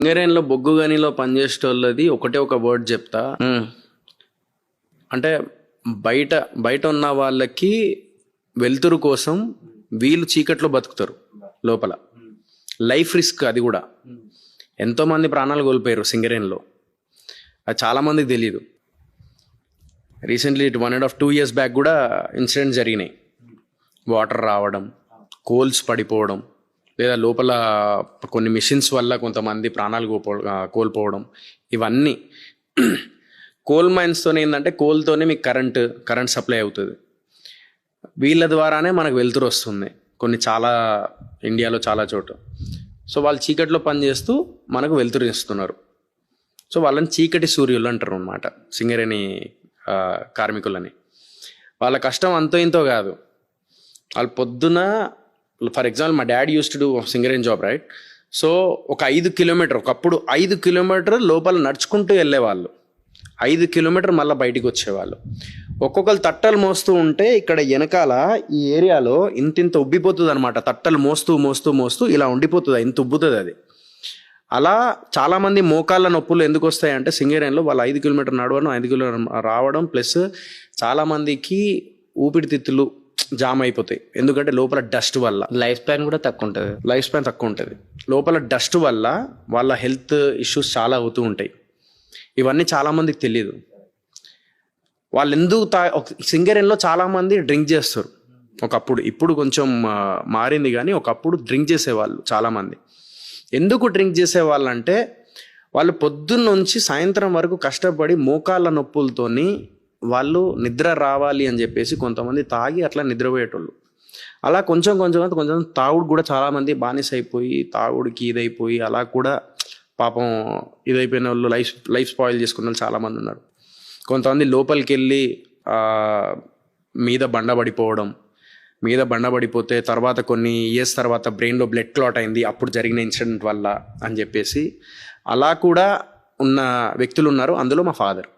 సింగరేణిలో బొగ్గు గనిలో పనిచేసేటోళ్ళది ఒకటే ఒక వర్డ్ చెప్తా. అంటే బయట బయట ఉన్న వాళ్ళకి వెలుతురు కోసం వీళ్ళు చీకట్లో బతుకుతారు. లోపల లైఫ్ రిస్క్, అది కూడా ఎంతోమంది ప్రాణాలు కోల్పోయారు సింగరేణిలో. అది చాలామందికి తెలియదు. రీసెంట్లీ 1.5-2 years బ్యాక్ కూడా ఇన్సిడెంట్స్ జరిగినాయి. వాటర్ రావడం, కోల్స్ పడిపోవడం, లేదా లోపల కొన్ని మిషన్స్ వల్ల కొంతమంది ప్రాణాలు కోల్పోవడం, ఇవన్నీ కోల్ మైన్స్తోనే ఏంటంటే కోల్తోనే మీకు కరెంట్ సప్లై అవుతుంది. వీళ్ళ ద్వారానే మనకు వెలుతురు వస్తుంది చాలా ఇండియాలో చాలా చోట. సో వాళ్ళు చీకట్లో పనిచేస్తూ మనకు వెలుతురు ఇస్తున్నారు. సో వాళ్ళని చీకటి సూర్యులు అంటారు అన్నమాట, సింగరేణి కార్మికులని. వాళ్ళ కష్టం అంతో ఇంతో కాదు. వాళ్ళు పొద్దున, ఫర్ ఎగ్జాంపుల్ మా daddy use to do Singareni job, right? So ఒక 5 kilometers, ఒకప్పుడు 5 kilometers లోపల నడుచుకుంటూ వెళ్ళేవాళ్ళు, 5 kilometers మళ్ళీ బయటికి వచ్చేవాళ్ళు. ఒక్కొక్కరు తట్టలు మోస్తూ ఉంటే ఇక్కడ వెనకాల ఈ ఏరియాలో ఇంత ఉబ్బిపోతుంది అనమాట. తట్టలు మోస్తూ మోస్తూ మోస్తూ ఇలా ఉండిపోతుంది, ఇంత ఉబ్బుతుంది అది. అలా చాలామంది మోకాళ్ళ నొప్పులు ఎందుకు వస్తాయంటే సింగరేణిలో వాళ్ళు 5 kilometers నడవడం, 5 kilometers రావడం, ప్లస్ చాలామందికి ఊపిరితిత్తులు జామ్ అయిపోతాయి. ఎందుకంటే లోపల డస్ట్ వల్ల లైఫ్ స్పాన్ కూడా తక్కువ ఉంటుంది. లోపల డస్ట్ వల్ల వాళ్ళ హెల్త్ ఇష్యూస్ చాలా అవుతూ ఉంటాయి. ఇవన్నీ చాలామందికి తెలియదు. వాళ్ళు ఎందుకు సింగరేణిలో చాలామంది డ్రింక్ చేస్తారు ఒకప్పుడు. ఇప్పుడు కొంచెం మారింది, కానీ ఒకప్పుడు డ్రింక్ చేసేవాళ్ళు చాలామంది. ఎందుకు డ్రింక్ చేసేవాళ్ళు అంటే వాళ్ళు పొద్దున్న నుంచి సాయంత్రం వరకు కష్టపడి మోకాళ్ళ నొప్పులతోని వాళ్ళు నిద్ర రావాలి అని చెప్పేసి కొంతమంది తాగి అట్లా నిద్రపోయేటోళ్ళు. అలా కొంచెం తాగుడు కూడా చాలామంది బానిస అయిపోయి, తాగుడికి ఇదైపోయి అలా కూడా పాపం ఇదైపోయిన వాళ్ళు, లైఫ్ స్పాయిల్ చేసుకున్న వాళ్ళు చాలామంది ఉన్నారు. కొంతమంది లోపలికి వెళ్ళి మీద బండబడిపోతే తర్వాత కొన్ని ఇయర్స్ తర్వాత బ్రెయిన్లో బ్లడ్ క్లాట్ అయింది, అప్పుడు జరిగిన ఇన్సిడెంట్ వల్ల అని చెప్పేసి అలా కూడా ఉన్న వ్యక్తులు ఉన్నారు. అందులో మా ఫాదర్.